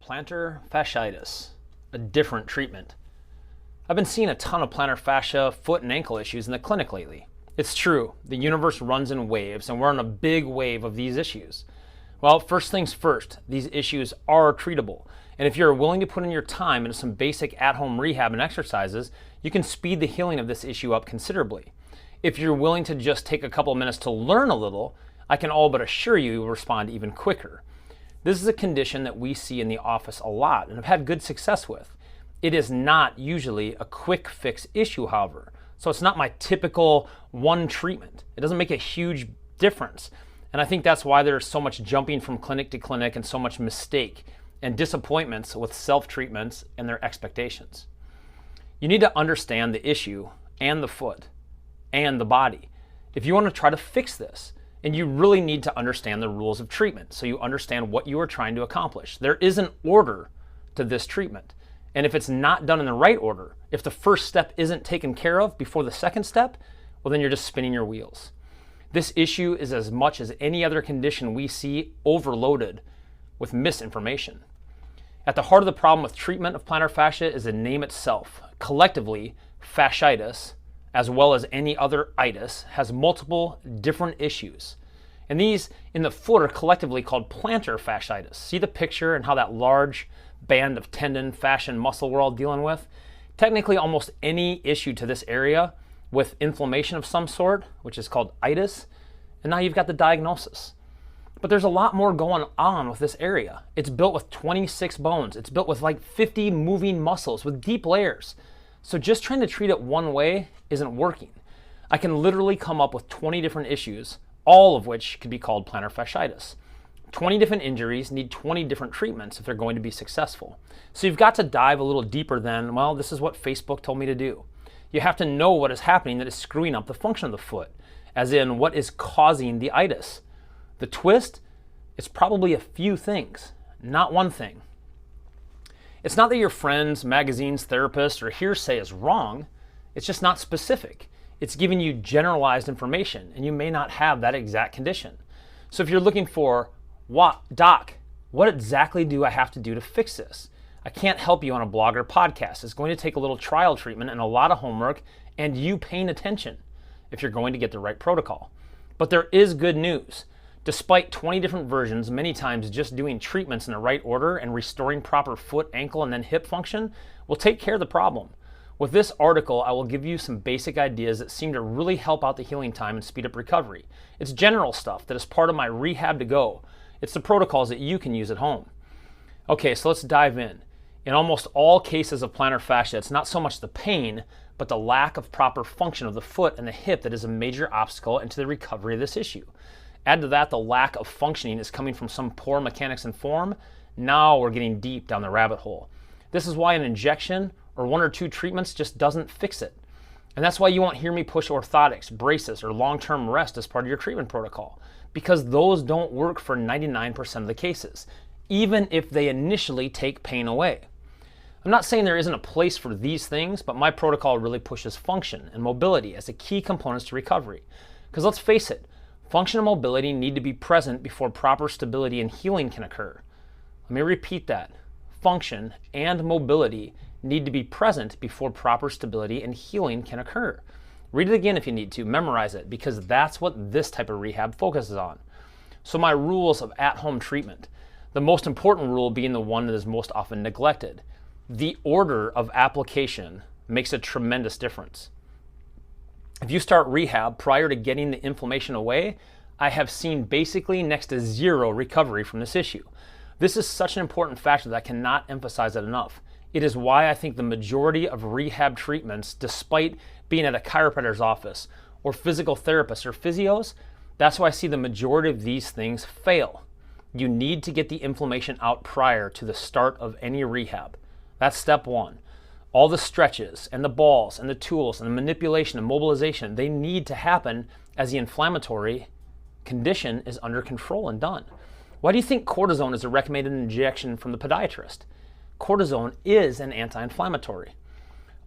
Plantar fasciitis, a different treatment. I've been seeing a ton of plantar fascia, foot and ankle issues in the clinic lately. It's true, the universe runs in waves and we're on a big wave of these issues. Well, first things first, these issues are treatable. And if you're willing to put in your time into some basic at-home rehab and exercises, you can speed the healing of this issue up considerably. If you're willing to just take a couple of minutes to learn a little, I can all but assure you will respond even quicker. This is a condition that we see in the office a lot and have had good success with. It is not usually a quick fix issue, however. So it's not my typical one treatment. It doesn't make a huge difference. And I think that's why there's so much jumping from clinic to clinic and so much mistake and disappointments with self-treatments and their expectations. You need to understand the issue and the foot and the body if you want to try to fix this. And you really need to understand the rules of treatment so you understand what you are trying to accomplish. There is an order to this treatment. And if it's not done in the right order, if the first step isn't taken care of before the second step, well, then you're just spinning your wheels. This issue is as much as any other condition we see overloaded with misinformation. At the heart of the problem with treatment of plantar fascia is the name itself. Collectively, fasciitis, as well as any other itis, has multiple different issues. And these in the foot are collectively called plantar fasciitis. See the picture and how that large band of tendon, fascia, and muscle we're all dealing with? Technically, almost any issue to this area with inflammation of some sort, which is called itis, and now you've got the diagnosis. But there's a lot more going on with this area. It's built with 26 bones. It's built with like 50 moving muscles with deep layers. So just trying to treat it one way isn't working. I can literally come up with 20 different issues, all of which could be called plantar fasciitis. 20 different injuries need 20 different treatments if they're going to be successful. So you've got to dive a little deeper than, well, this is what Facebook told me to do. You have to know what is happening that is screwing up the function of the foot, as in what is causing the itis. The twist, it's probably a few things, not one thing. It's not that your friends, magazines, therapists, or hearsay is wrong. It's just not specific. It's giving you generalized information, and you may not have that exact condition. So if you're looking for, Doc, what exactly do I have to do to fix this? I can't help you on a blog or podcast. It's going to take a little trial treatment and a lot of homework and you paying attention if you're going to get the right protocol. But there is good news. Despite 20 different versions, many times just doing treatments in the right order and restoring proper foot, ankle, and then hip function will take care of the problem. With this article, I will give you some basic ideas that seem to really help out the healing time and speed up recovery. It's general stuff that is part of my Rehabtogo. It's the protocols that you can use at home. Okay, so let's dive in. In almost all cases of plantar fascia, it's not so much the pain, but the lack of proper function of the foot and the hip that is a major obstacle into the recovery of this issue. Add to that the lack of functioning is coming from some poor mechanics and form. Now we're getting deep down the rabbit hole. This is why an injection or one or two treatments just doesn't fix it. And that's why you won't hear me push orthotics, braces, or long-term rest as part of your treatment protocol, because those don't work for 99% of the cases, even if they initially take pain away. I'm not saying there isn't a place for these things, but my protocol really pushes function and mobility as the key components to recovery. Because let's face it, function and mobility need to be present before proper stability and healing can occur. Let me repeat that. Function and mobility need to be present before proper stability and healing can occur. Read it again if you need to, memorize it, because that's what this type of rehab focuses on. So my rules of at-home treatment, the most important rule being the one that is most often neglected. The order of application makes a tremendous difference. If you start rehab prior to getting the inflammation away, I have seen basically next to zero recovery from this issue. This is such an important factor that I cannot emphasize it enough. It is why I think the majority of rehab treatments, despite being at a chiropractor's office or physical therapists or physios, that's why I see the majority of these things fail. You need to get the inflammation out prior to the start of any rehab. That's step one. All the stretches and the balls and the tools and the manipulation and mobilization, they need to happen as the inflammatory condition is under control and done. Why do you think cortisone is a recommended injection from the podiatrist? Cortisone is an anti-inflammatory.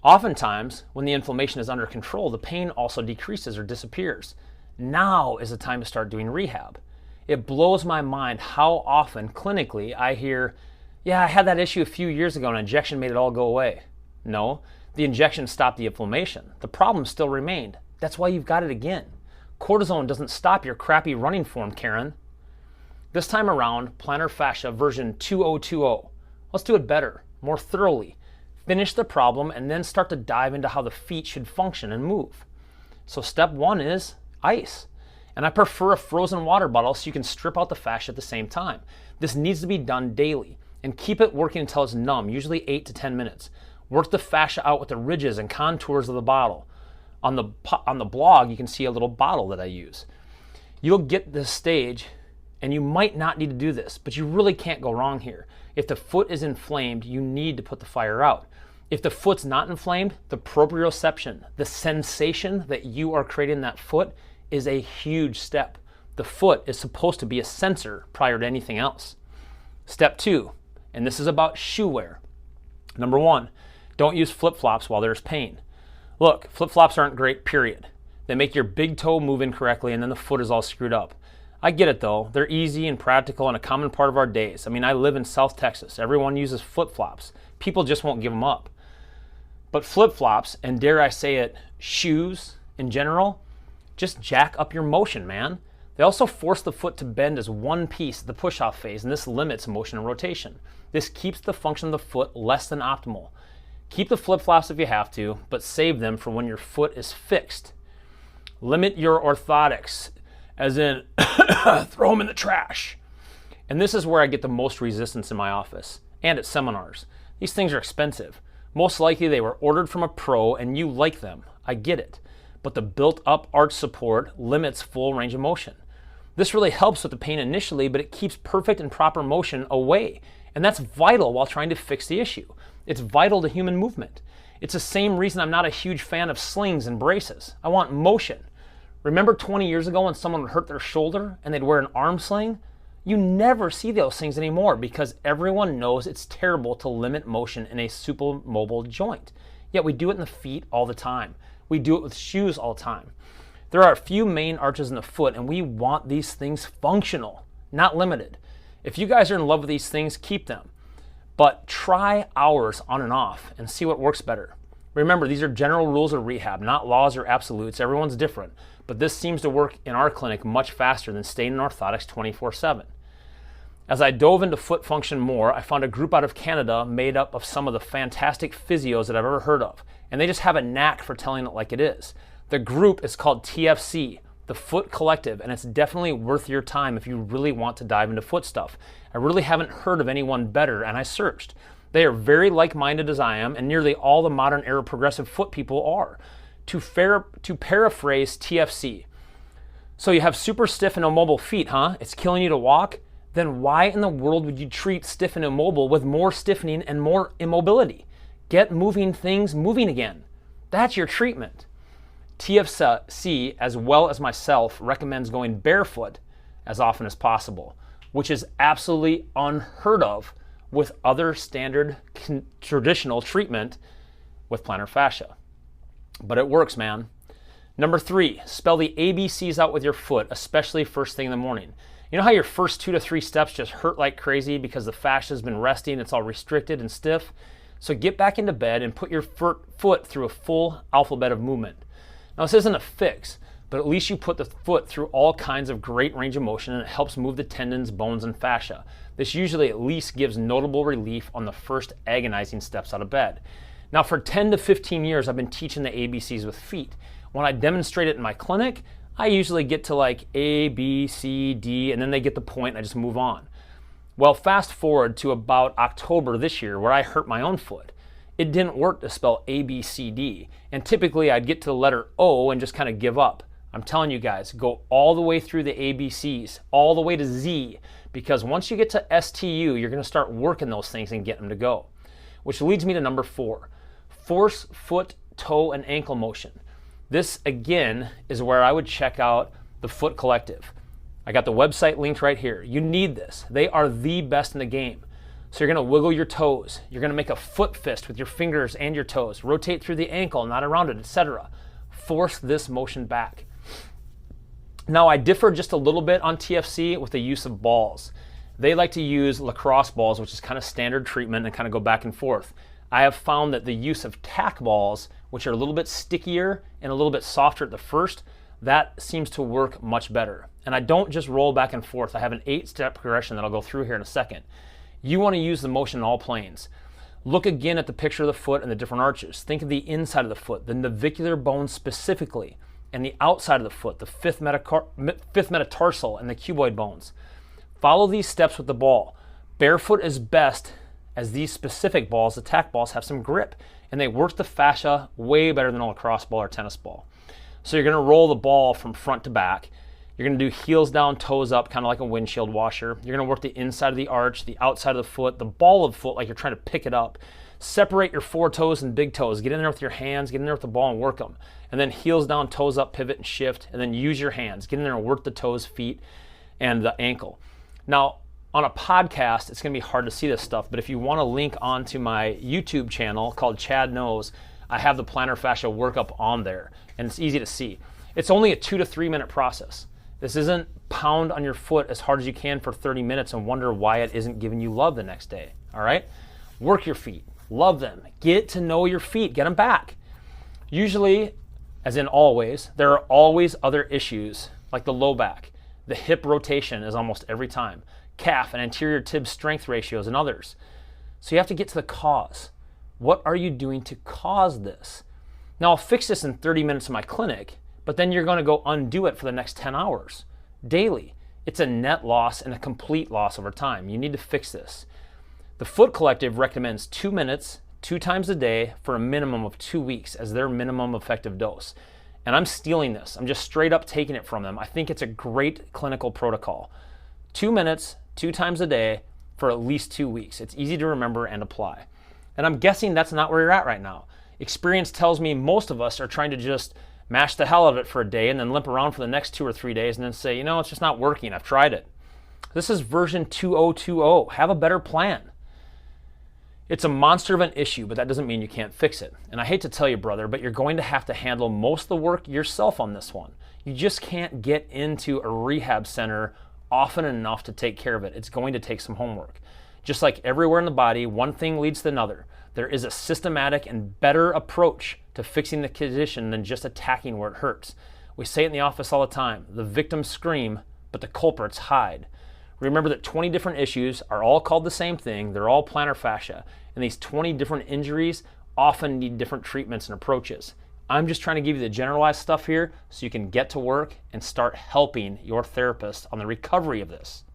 Oftentimes, when the inflammation is under control, the pain also decreases or disappears. Now is the time to start doing rehab. It blows my mind how often clinically I hear, Yeah, I had that issue a few years ago and injection made it all go away. No, the injection stopped the inflammation. The problem still remained. That's why you've got it again. Cortisone doesn't stop your crappy running form, Karen. This time around, plantar fascia version 2020. Let's do it better, more thoroughly. Finish the problem and then start to dive into how the feet should function and move. So step one is ice. And I prefer a frozen water bottle so you can strip out the fascia at the same time. This needs to be done daily and keep it working until it's numb, usually 8 to 10 minutes. Work the fascia out with the ridges and contours of the bottle. On the blog, you can see a little bottle that I use. You'll get this stage, and you might not need to do this, but you really can't go wrong here. If the foot is inflamed, you need to put the fire out. If the foot's not inflamed, the proprioception, the sensation that you are creating in that foot, is a huge step. The foot is supposed to be a sensor prior to anything else. Step two, and this is about shoe wear. Number one, don't use flip-flops while there's pain. Look, flip-flops aren't great, period. They make your big toe move incorrectly and then the foot is all screwed up. I get it though. They're easy and practical and a common part of our days. I mean, I live in South Texas. Everyone uses flip-flops. People just won't give them up. But flip-flops, and dare I say it, shoes in general, just jack up your motion, man. They also force the foot to bend as one piece at the push-off phase, and this limits motion and rotation. This keeps the function of the foot less than optimal. Keep the flip-flops if you have to, but save them for when your foot is fixed. Limit your orthotics, as in throw them in the trash. And this is where I get the most resistance in my office and at seminars. These things are expensive. Most likely they were ordered from a pro and you like them. I get it. But the built-up arch support limits full range of motion. This really helps with the pain initially, but it keeps perfect and proper motion away. And that's vital while trying to fix the issue. It's vital to human movement. It's the same reason I'm not a huge fan of slings and braces. I want motion. Remember 20 years ago when someone would hurt their shoulder and they'd wear an arm sling? You never see those things anymore because everyone knows it's terrible to limit motion in a supermobile joint. Yet we do it in the feet all the time. We do it with shoes all the time. There are a few main arches in the foot and we want these things functional, not limited. If you guys are in love with these things, keep them. But try hours on and off and see what works better. Remember, these are general rules of rehab, not laws or absolutes. Everyone's different. But this seems to work in our clinic much faster than staying in orthotics 24/7. As I dove into foot function more, I found a group out of Canada made up of some of the fantastic physios that I've ever heard of. And they just have a knack for telling it like it is. The group is called TFC, the Foot Collective, and it's definitely worth your time if you really want to dive into foot stuff. I really haven't heard of anyone better, and I searched. They are very like-minded as I am, and nearly all the modern era progressive foot people are. To paraphrase TFC, so you have super stiff and immobile feet, huh? It's killing you to walk? Then why in the world would you treat stiff and immobile with more stiffening and more immobility? Get moving things moving again. That's your treatment. TFC, as well as myself, recommends going barefoot as often as possible, which is absolutely unheard of with other standard traditional treatment with plantar fascia. But it works, man. Number 3, spell the ABCs out with your foot, especially first thing in the morning. You know how your first 2 to 3 steps just hurt like crazy because the fascia has been resting, it's all restricted and stiff? So get back into bed and put your foot through a full alphabet of movement. Now this isn't a fix, but at least you put the foot through all kinds of great range of motion and it helps move the tendons, bones, and fascia. This usually at least gives notable relief on the first agonizing steps out of bed. Now for 10 to 15 years I've been teaching the ABCs with feet. When I demonstrate it in my clinic, I usually get to like A, B, C, D, and then they get the point and I just move on. Well, fast forward to about October this year where I hurt my own foot. It didn't work to spell A, B, C, D, and typically I'd get to the letter O and just kind of give up. I'm telling you guys, go all the way through the ABCs, all the way to Z, because once you get to STU, you're going to start working those things and get them to go. Which leads me to number 4, force foot, toe, and ankle motion. This, again, is where I would check out the Foot Collective. I got the website linked right here. You need this. They are the best in the game. So you're going to wiggle your toes. You're going to make a foot fist with your fingers and your toes. Rotate through the ankle, not around it, etc. Force this motion back. Now, I differ just a little bit on TFC with the use of balls. They like to use lacrosse balls, which is kind of standard treatment, and kind of go back and forth. I have found that the use of tack balls, which are a little bit stickier and a little bit softer at the first, that seems to work much better. And I don't just roll back and forth. I have an 8-step progression that I'll go through here in a second. You want to use the motion in all planes. Look again at the picture of the foot and the different arches. Think of the inside of the foot, the navicular bone specifically, and the outside of the foot, the fifth metatarsal and the cuboid bones. Follow these steps with the ball. Barefoot is best, as these specific balls, the tack balls, have some grip, and they work the fascia way better than a lacrosse ball or tennis ball. So you're going to roll the ball from front to back. You're going to do heels down, toes up, kind of like a windshield washer. You're going to work the inside of the arch, the outside of the foot, the ball of the foot like you're trying to pick it up. Separate your foretoes and big toes. Get in there with your hands, get in there with the ball and work them. And then heels down, toes up, pivot and shift, and then use your hands. Get in there and work the toes, feet, and the ankle. Now, on a podcast, it's going to be hard to see this stuff, but if you want to link onto my YouTube channel called Chad Knows, I have the plantar fascia workup on there, and it's easy to see. It's only a 2 to 3 minute process. This isn't pound on your foot as hard as you can for 30 minutes and wonder why it isn't giving you love the next day, all right? Work your feet, love them, get to know your feet, get them back. Usually, as in always, there are always other issues like the low back. The hip rotation is almost every time. Calf and anterior tib strength ratios and others. So you have to get to the cause. What are you doing to cause this? Now I'll fix this in 30 minutes in my clinic, but then you're going to go undo it for the next 10 hours daily. It's a net loss and a complete loss over time. You need to fix this. The Foot Collective recommends 2 minutes, 2 times a day for a minimum of 2 weeks as their minimum effective dose. And I'm stealing this. I'm just straight up taking it from them. I think it's a great clinical protocol. 2 minutes, 2 times a day for at least 2 weeks. It's easy to remember and apply. And I'm guessing that's not where you're at right now. Experience tells me most of us are trying to just mash the hell out of it for a day and then limp around for the next 2 or 3 days and then say, you know, it's just not working. I've tried it. This is version 2020. Have a better plan. It's a monster of an issue, but that doesn't mean you can't fix it. And I hate to tell you, brother, but you're going to have to handle most of the work yourself on this one. You just can't get into a rehab center often enough to take care of it. It's going to take some homework. Just like everywhere in the body, one thing leads to another. There is a systematic and better approach to fixing the condition than just attacking where it hurts. We say it in the office all the time. The victims scream, but the culprits hide. Remember that 20 different issues are all called the same thing. They're all plantar fascia. And these 20 different injuries often need different treatments and approaches. I'm just trying to give you the generalized stuff here so you can get to work and start helping your therapist on the recovery of this.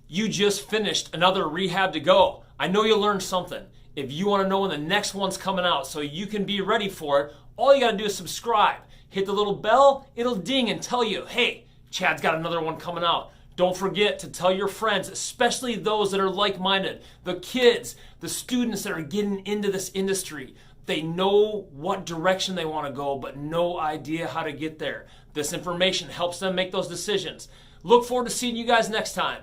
You just finished another Rehabtogo. I know you learned something. If you want to know when the next one's coming out so you can be ready for it, all you got to do is subscribe. Hit the little bell, it'll ding and tell you, hey, Chad's got another one coming out. Don't forget to tell your friends, especially those that are like-minded, the kids, the students that are getting into this industry. They know what direction they want to go, but no idea how to get there. This information helps them make those decisions. Look forward to seeing you guys next time.